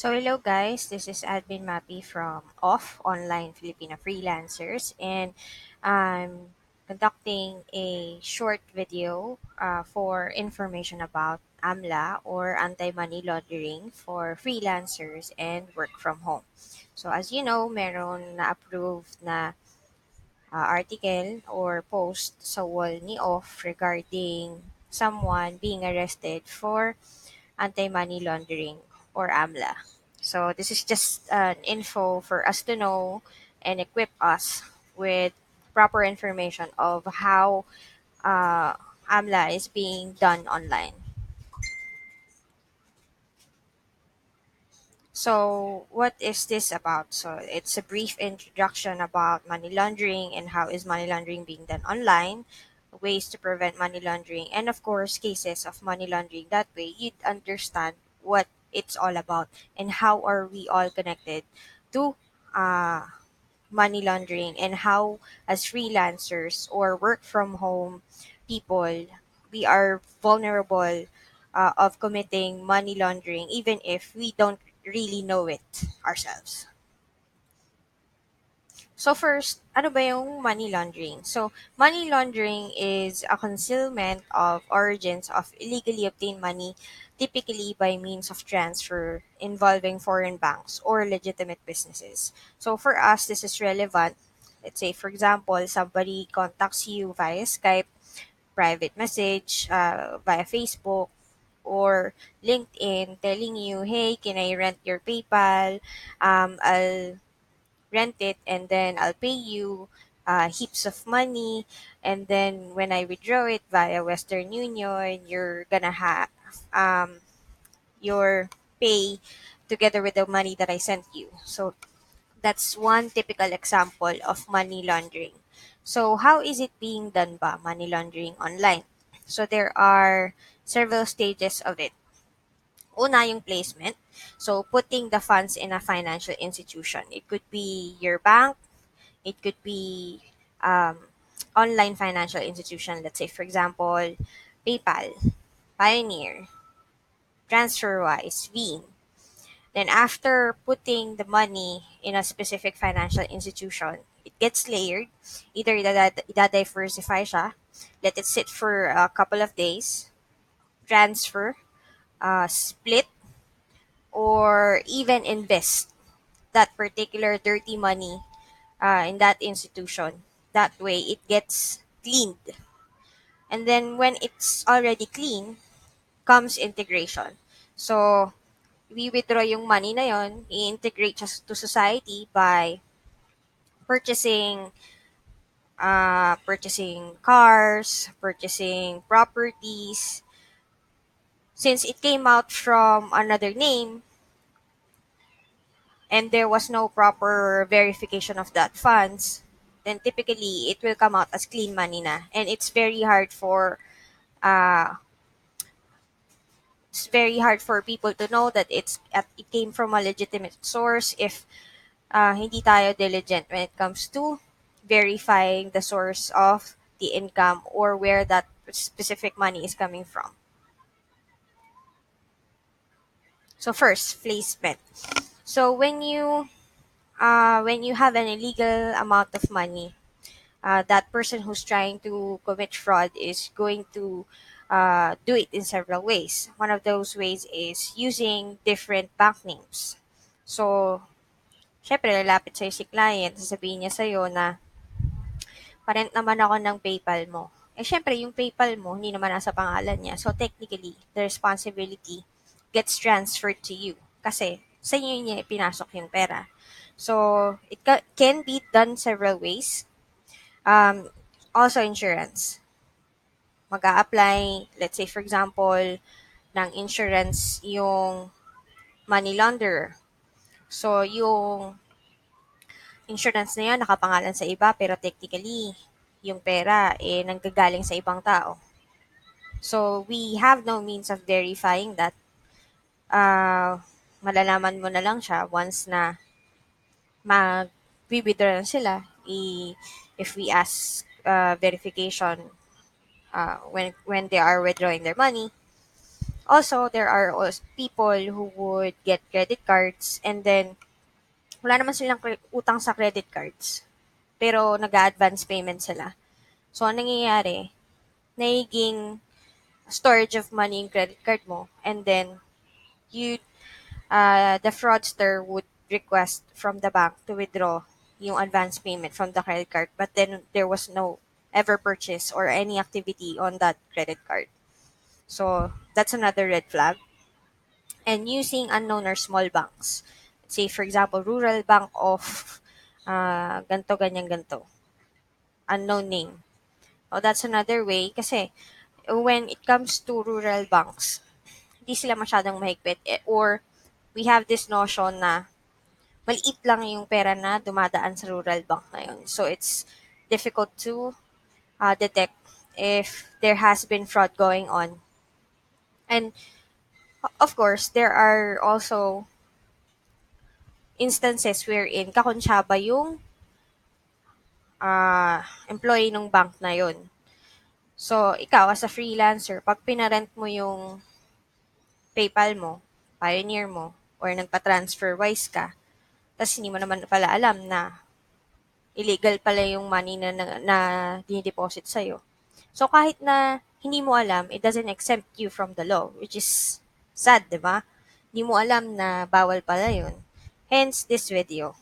So hello guys, this is Admin Mappy from Off Online Filipino Freelancers, and I'm conducting a short video for information about AMLA or anti-money laundering for freelancers and work from home. So as you know, meron na approved na article or post sa wall ni Off regarding someone being arrested for anti-money laundering or AMLA. So this is just an info for us to know and equip us with proper information of how AMLA is being done online. So what is this about? So it's a brief introduction about money laundering and how is money laundering being done online, ways to prevent money laundering, and of course cases of money laundering. That way you'd understand what it's all about and how are we all connected to uh, money laundering, and how as freelancers or work from home people we are vulnerable of committing money laundering even if we don't really know it ourselves. So first, ano ba yung money laundering? So, money laundering is a concealment of origins of illegally obtained money, typically by means of transfer involving foreign banks or legitimate businesses. So for us, this is relevant. Let's say, for example, somebody contacts you via Skype, private message, via Facebook, or LinkedIn telling you, hey, can I rent your PayPal? I'll rent it and then I'll pay you heaps of money, and then when I withdraw it via Western Union, you're gonna have your pay together with the money that I sent you. So that's one typical example of money laundering. So how is it being done ba, money laundering online? So there are several stages of it. Una yung placement. So putting the funds in a financial institution. It could be your bank. It could be online financial institution. Let's say, for example, PayPal, Pioneer, TransferWise, Veeam. Then after putting the money in a specific financial institution, it gets layered. Either diversify siya, let it sit for a couple of days, transfer, split, or even invest that particular dirty money in that institution. That way, it gets cleaned. And then when it's already clean, comes integration. So, we withdraw yung money na yon, i-integrate siya to society by purchasing purchasing cars, purchasing properties. Since it came out from another name and there was no proper verification of that funds, then typically it will come out as clean money na. And uh, it's very hard for people to know that it came from a legitimate source if hindi tayo diligent when it comes to verifying the source of the income or where that specific money is coming from. So first, placement. So when you have an illegal amount of money, that person who's trying to commit fraud is going to do it in several ways. One of those ways is using different bank names. So, syempre, lalapit sa'yo si client, sasabihin niya sa'yo na, parent naman ako ng PayPal mo. Eh, syempre, yung PayPal mo, hindi naman nasa pangalan niya. So, technically, the responsibility gets transferred to you. Kasi, sa inyo niya pinasok yung pera. So, it can be done several ways. Also, insurance. Mag apply let's say, for example, ng insurance yung money launderer. So, yung insurance na yun nakapangalan sa iba pero technically, yung pera nanggagaling sa ibang tao. So, we have no means of verifying that. Malalaman mo na lang siya once na mag-withdraw na sila. If we ask verification when they are withdrawing their money. Also, there are also people who would get credit cards and then wala naman silang utang sa credit cards. Pero nag-advance payment sila. So, anong nangyayari? Nagiging storage of money yung credit card mo and then you the fraudster would request from the bank to withdraw yung advance payment from the credit card, but then there was no ever purchase or any activity on that credit card. So that's another red flag. And using unknown or small banks. Say for example, Rural Bank of ganto ganyan ganto. Unknown name. Oh, that's another way kasi when it comes to rural banks, hindi sila masyadong mahigpit or we have this notion na maliit lang yung pera na dumadaan sa rural bank na yun. So, it's difficult to detect if there has been fraud going on. And, of course, there are also instances wherein kakonsyaba yung employee ng bank na yun. So, ikaw as a freelancer, pag pinarent mo yung PayPal mo, Pioneer mo, or nagpa-transfer wise ka, tapos hindi mo naman pala alam na illegal pala yung money na dinideposit sa'yo. So, kahit na hindi mo alam, it doesn't exempt you from the law, which is sad, di ba? Hindi mo alam na bawal pala yun. Hence, this video.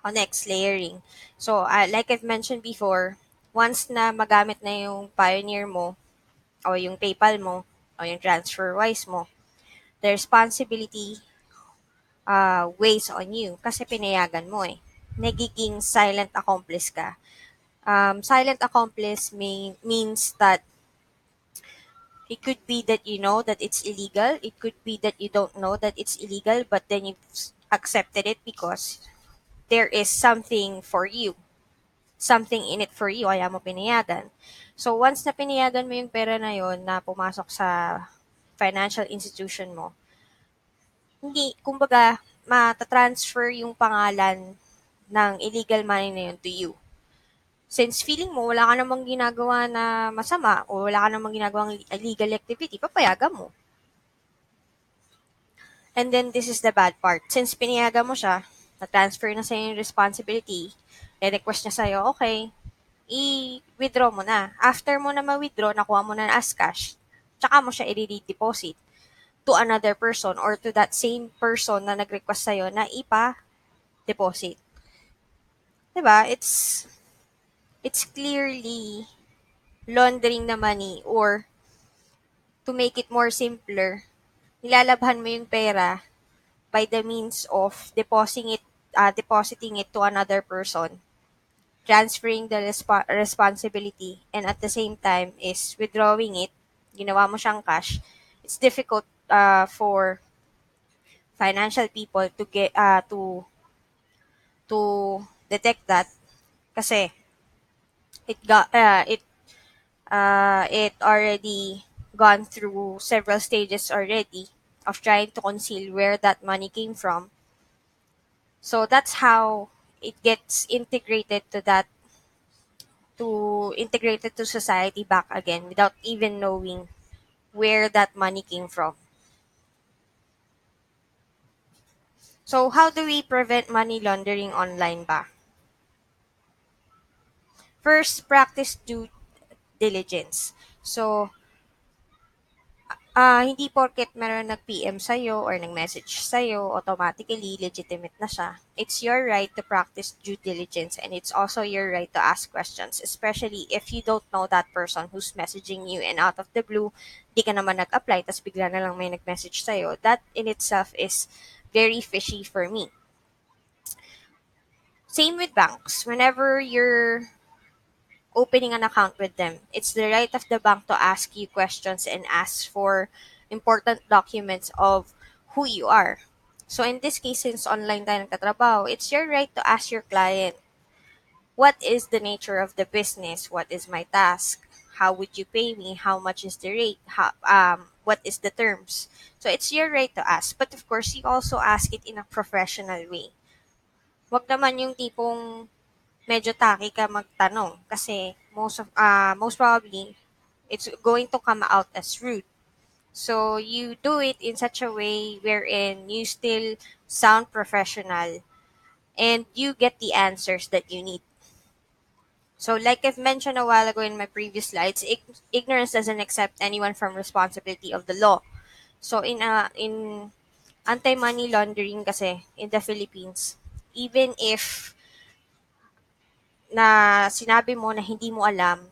O next, layering. So, like I've mentioned before, once na magamit na yung Pioneer mo, o yung PayPal mo, o yung TransferWise mo, the responsibility weighs on you kasi pinayagan mo eh. Nagiging silent accomplice ka. Silent accomplice means that it could be that you know that it's illegal. It could be that you don't know that it's illegal, but then you've accepted it because there is something for you. Something in it for you, kaya mo pinayagan. So, once na pinayagan mo yung pera na yon na pumasok sa financial institution mo, hindi, kumbaga, matatransfer yung pangalan ng illegal money na yun to you. Since feeling mo wala ka namang ginagawa na masama o wala ka namang ginagawang illegal activity, papayagan mo. And then, this is the bad part. Since pinayagan mo siya, na-transfer na sa'yo yung responsibility, request niya sa'yo, okay, i-withdraw mo na. After mo na ma-withdraw, nakuha mo na as cash, tsaka mo siya i-redeposit to another person or to that same person na nag-request sa'yo na ipa-deposit. Diba? It's clearly laundering the money or to make it more simpler, nilalabhan mo yung pera by the means of depositing it to another person, transferring the responsibility, and at the same time is withdrawing it, ginawa mo siyang cash. It's difficult for financial people to get to detect that kasi it already gone through several stages already of trying to conceal where that money came from. So that's how it gets integrated to society back again without even knowing where that money came from. So how do we prevent money laundering online ba? First, practice due diligence. So, hindi porket meron nag-PM sa'yo or nag-message sa'yo, automatically legitimate na siya. It's your right to practice due diligence and it's also your right to ask questions, especially if you don't know that person who's messaging you and out of the blue, di ka naman nag-apply, tas bigla na lang may nag-message sa'yo. That in itself is very fishy for me. Same with banks. Whenever you're opening an account with them, it's the right of the bank to ask you questions and ask for important documents of who you are. So in this case, since online tayo nagtatrabaho, it's your right to ask your client, what is the nature of the business? What is my task? How would you pay me? How much is the rate? What is the terms? So it's your right to ask. But of course, you also ask it in a professional way. Wag naman yung tipong medyo tacky ka magtanong kasi most probably it's going to come out as rude. So you do it in such a way wherein you still sound professional and you get the answers that you need. So like I've mentioned a while ago in my previous slides, ignorance doesn't accept anyone from responsibility of the law. So in anti-money laundering kasi in the Philippines, even if na sinabi mo na hindi mo alam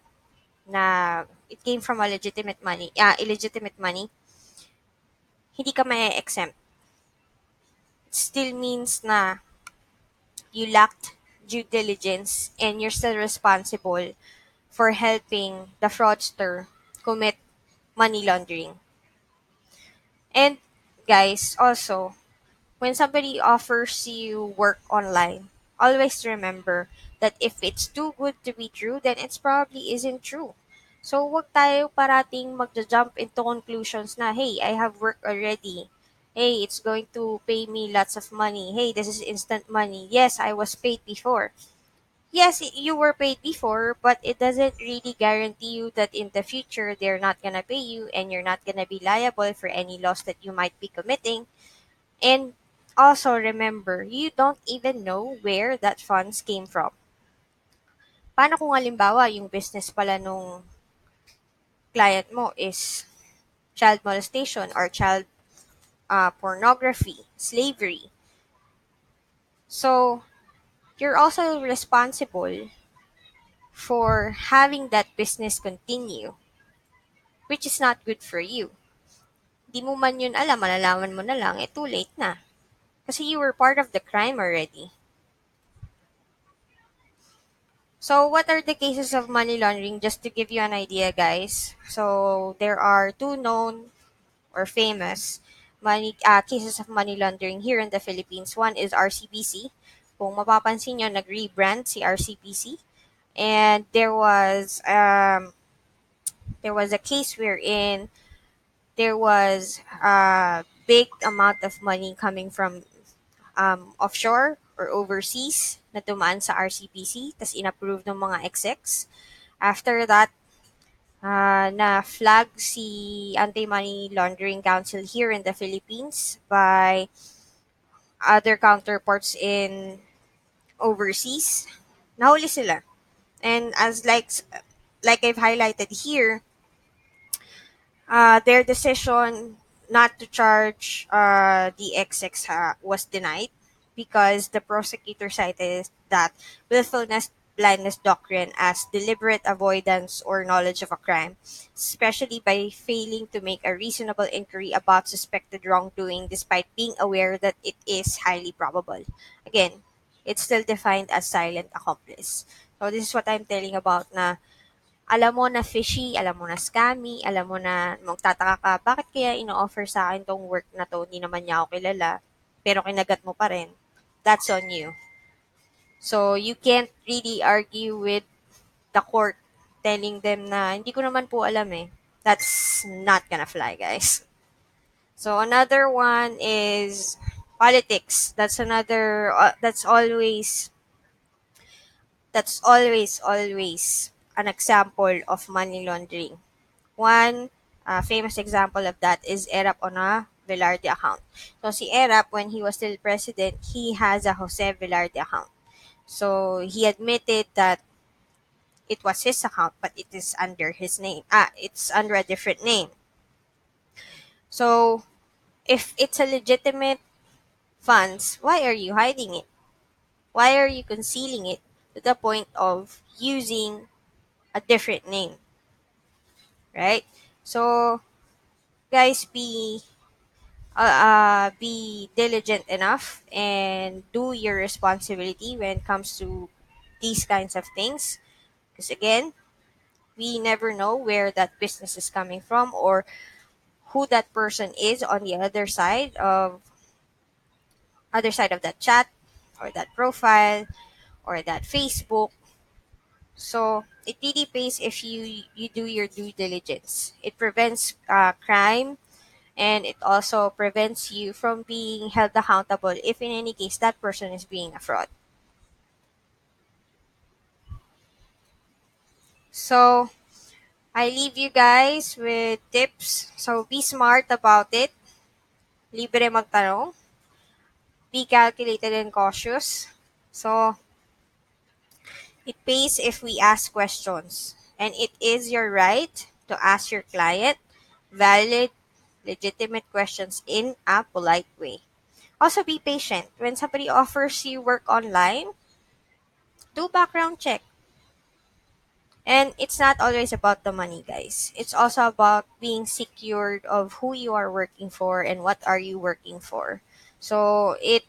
na it came from a illegitimate money, hindi ka may exempt. It still means na you lacked due diligence and you're still responsible for helping the fraudster commit money laundering. And guys, also, when somebody offers you work online, always remember that if it's too good to be true, then it's probably isn't true. So, wag tayo parating magja-jump into conclusions na, hey, I have work already. Hey, it's going to pay me lots of money. Hey, this is instant money. Yes, I was paid before. Yes, you were paid before, but it doesn't really guarantee you that in the future they're not gonna pay you and you're not gonna be liable for any loss that you might be committing. And also remember, you don't even know where that funds came from. Paano kung halimbawa yung business pala nung client mo is child molestation or child pornography, slavery. So, you're also responsible for having that business continue, which is not good for you. Di mo man yun alam, malalaman mo na lang, too late na. Kasi you were part of the crime already. So, what are the cases of money laundering? Just to give you an idea, guys. So, there are two known or famous cases of money laundering here in the Philippines. One is RCBC. Kung mapapansin nyo, nag-rebrand si RCBC. And there was a case wherein there was a big amount of money coming from offshore or overseas na tumaan sa RCPC, tas inapprove ng mga execs. After that, na-flag si Anti-Money Laundering Council here in the Philippines by other counterparts in overseas. Nahuli sila. And as like I've highlighted here, their decision not to charge the XX was denied because the prosecutor cited that willfulness blindness doctrine as deliberate avoidance or knowledge of a crime, especially by failing to make a reasonable inquiry about suspected wrongdoing despite being aware that it is highly probable. Again, it's still defined as silent accomplice. So this is what I'm telling about na alam mo na fishy, alam mo na scammy, alam mo na magtataka ka, bakit kaya ino-offer sa akin tong work na to, hindi naman niya ako kilala, pero kinagat mo pa rin. That's on you. So, you can't really argue with the court telling them na, hindi ko naman po alam eh. That's not gonna fly, guys. So, another one is politics. That's always an example of money laundering. One famous example of that is Erap on a Velarde account. So si Erap, when he was still president, he has a Jose Velarde account. So he admitted that it was his account, but it is under his name. It's under a different name. So if it's a legitimate funds, why are you hiding it? Why are you concealing it to the point of using a different name? Right? So guys, be diligent enough and do your responsibility when it comes to these kinds of things, because again, we never know where that business is coming from or who that person is on the other side of that chat or that profile or that Facebook. So it really pays if you do your due diligence. It prevents crime, and it also prevents you from being held accountable if in any case that person is being a fraud. So I leave you guys with tips. So be smart about it. Libre magtanong. Be calculated and cautious. So it pays if we ask questions. And it is your right to ask your client valid, legitimate questions in a polite way. Also, be patient. When somebody offers you work online, do background check. And it's not always about the money, guys. It's also about being secured of who you are working for and what are you working for. So it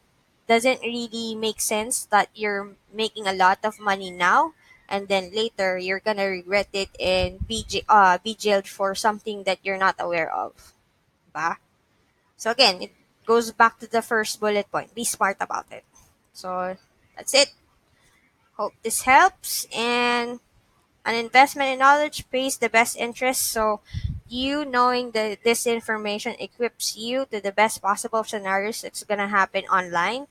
doesn't really make sense that you're making a lot of money now and then later you're gonna regret it and be jailed for something that you're not aware of. Ba? So again, it goes back to the first bullet point. Be smart about it. So that's it. Hope this helps, and an investment in knowledge pays the best interest, so you knowing this information equips you to the best possible scenarios that's gonna happen online.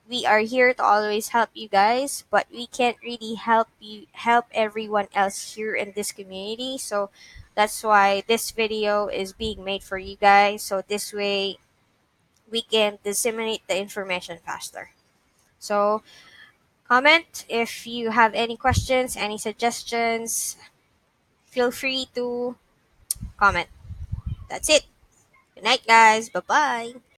We are here to always help you guys, but we can't really help everyone else here in this community. So that's why this video is being made for you guys. So this way we can disseminate the information faster. So comment if you have any questions, any suggestions. Feel free to comment. That's it. Good night, guys. Bye bye.